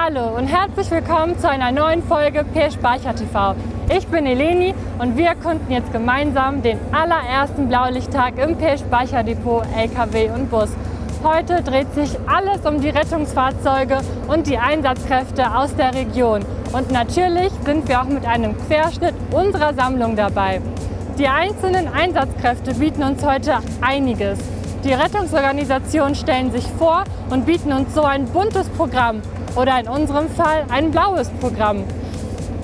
Hallo und herzlich willkommen zu einer neuen Folge PS Speicher TV. Ich bin Eleni und wir erkunden jetzt gemeinsam den allerersten Blaulichttag im PS Speicher Depot, LKW und Bus. Heute dreht sich alles um die Rettungsfahrzeuge und die Einsatzkräfte aus der Region. Und natürlich sind wir auch mit einem Querschnitt unserer Sammlung dabei. Die einzelnen Einsatzkräfte bieten uns heute einiges. Die Rettungsorganisationen stellen sich vor und bieten uns so ein buntes Programm oder in unserem Fall ein blaues Programm.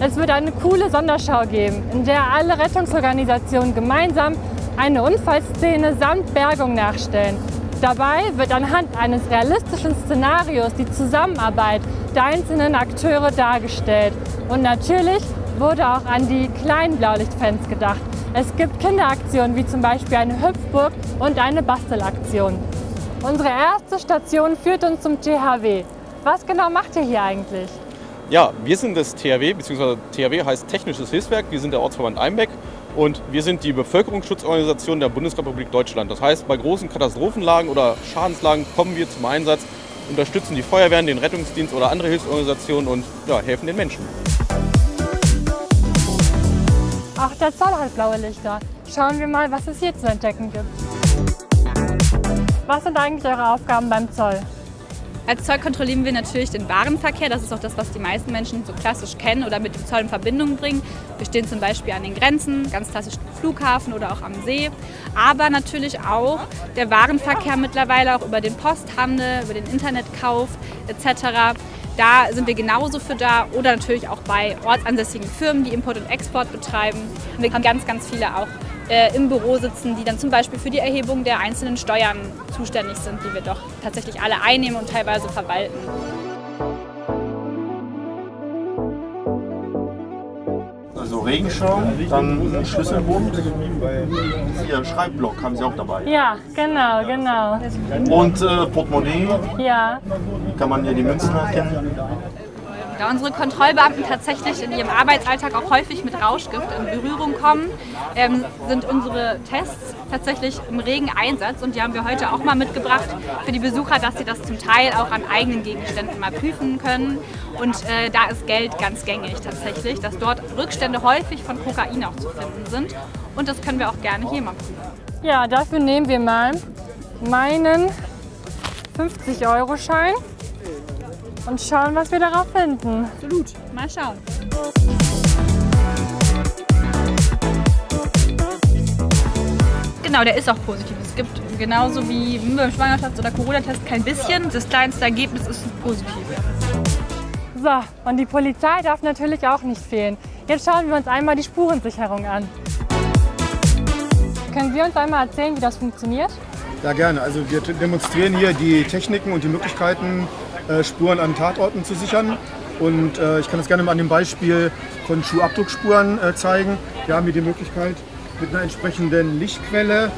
Es wird eine coole Sonderschau geben, in der alle Rettungsorganisationen gemeinsam eine Unfallszene samt Bergung nachstellen. Dabei wird anhand eines realistischen Szenarios die Zusammenarbeit der einzelnen Akteure dargestellt. Und natürlich wurde auch an die kleinen Blaulichtfans gedacht. Es gibt Kinderaktionen wie zum Beispiel eine Hüpfburg und eine Bastelaktion. Unsere erste Station führt uns zum THW. Was genau macht ihr hier eigentlich? Ja, wir sind das THW, beziehungsweise THW heißt Technisches Hilfswerk. Wir sind der Ortsverband Einbeck und wir sind die Bevölkerungsschutzorganisation der Bundesrepublik Deutschland. Das heißt, bei großen Katastrophenlagen oder Schadenslagen kommen wir zum Einsatz, unterstützen die Feuerwehren, den Rettungsdienst oder andere Hilfsorganisationen und ja, helfen den Menschen. Auch der Zoll hat blaue Lichter. Schauen wir mal, was es hier zu entdecken gibt. Was sind eigentlich eure Aufgaben beim Zoll? Als Zoll kontrollieren wir natürlich den Warenverkehr. Das ist auch das, was die meisten Menschen so klassisch kennen oder mit dem Zoll in Verbindung bringen. Wir stehen zum Beispiel an den Grenzen, ganz klassisch am Flughafen oder auch am See. Aber natürlich auch der Warenverkehr mittlerweile, auch über den Posthandel, über den Internetkauf etc. Da sind wir genauso für da oder natürlich auch bei ortsansässigen Firmen, die Import und Export betreiben. Wir haben ganz, ganz viele auch im Büro sitzen, die dann zum Beispiel für die Erhebung der einzelnen Steuern zuständig sind, die wir doch tatsächlich alle einnehmen und teilweise verwalten. Also Regenschirm, dann ein Schlüsselbund, hier ein Schreibblock haben Sie auch dabei. Ja, genau, genau. Und Portemonnaie, Ja. kann man hier die Münzen erkennen. Da unsere Kontrollbeamten tatsächlich in ihrem Arbeitsalltag auch häufig mit Rauschgift in Berührung kommen, sind unsere Tests tatsächlich im regen Einsatz und die haben wir heute auch mal mitgebracht für die Besucher, dass sie das zum Teil auch an eigenen Gegenständen mal prüfen können. Und da ist Geld ganz gängig tatsächlich, dass dort Rückstände häufig von Kokain auch zu finden sind und das können wir auch gerne hier mal prüfen. Ja, dafür nehmen wir mal meinen 50-Euro-Schein. Und schauen, was wir darauf finden. Absolut. Mal schauen. Genau, der ist auch positiv. Es gibt genauso wie beim Schwangerschafts- oder Corona-Test kein bisschen. Das kleinste Ergebnis ist positiv. So, und die Polizei darf natürlich auch nicht fehlen. Jetzt schauen wir uns einmal die Spurensicherung an. Können Sie uns einmal erzählen, wie das funktioniert? Ja, gerne. Also wir demonstrieren hier die Techniken und die Möglichkeiten, Spuren an Tatorten zu sichern. Und ich kann das gerne mal an dem Beispiel von Schuhabdruckspuren zeigen. Wir haben hier die Möglichkeit, mit einer entsprechenden Lichtquelle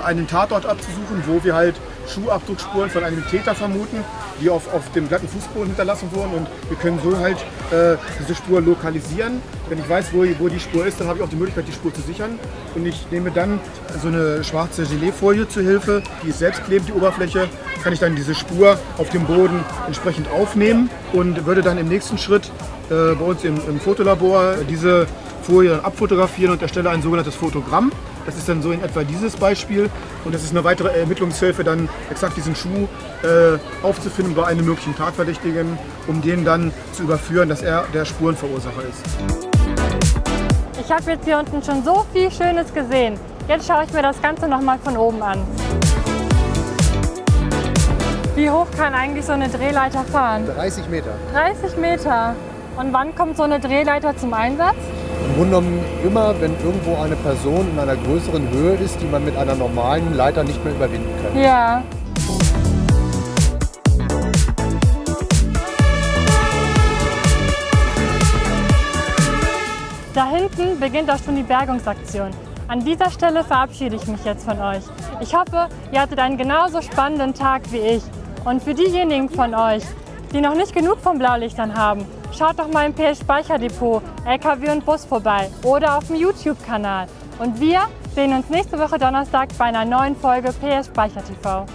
einen Tatort abzusuchen, wo wir halt Schuhabdruckspuren von einem Täter vermuten, die auf dem glatten Fußboden hinterlassen wurden. Und wir können so halt diese Spur lokalisieren. Wenn ich weiß, wo die Spur ist, dann habe ich auch die Möglichkeit, die Spur zu sichern. Und ich nehme dann so eine schwarze Geleefolie zur Hilfe, die ist selbstklebend, die Oberfläche. Kann ich dann diese Spur auf dem Boden entsprechend aufnehmen und würde dann im nächsten Schritt bei uns im Fotolabor diese Folie dann abfotografieren und erstelle ein sogenanntes Fotogramm. Das ist dann so in etwa dieses Beispiel und das ist eine weitere Ermittlungshilfe, dann exakt diesen Schuh aufzufinden bei einem möglichen Tatverdächtigen, um den dann zu überführen, dass er der Spurenverursacher ist. Ich habe jetzt hier unten schon so viel Schönes gesehen. Jetzt schaue ich mir das Ganze noch mal von oben an. Wie hoch kann eigentlich so eine Drehleiter fahren? 30 Meter. 30 Meter. Und wann kommt so eine Drehleiter zum Einsatz? Im Grunde genommen immer, wenn irgendwo eine Person in einer größeren Höhe ist, die man mit einer normalen Leiter nicht mehr überwinden kann. Ja. Da hinten beginnt auch schon die Bergungsaktion. An dieser Stelle verabschiede ich mich jetzt von euch. Ich hoffe, ihr hattet einen genauso spannenden Tag wie ich. Und für diejenigen von euch, die noch nicht genug von Blaulichtern haben, schaut doch mal im PS Speicher Depot, LKW und Bus vorbei oder auf dem YouTube-Kanal. Und wir sehen uns nächste Woche Donnerstag bei einer neuen Folge PS Speicher TV.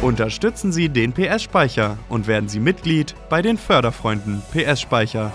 Unterstützen Sie den PS-Speicher und werden Sie Mitglied bei den Förderfreunden PS-Speicher.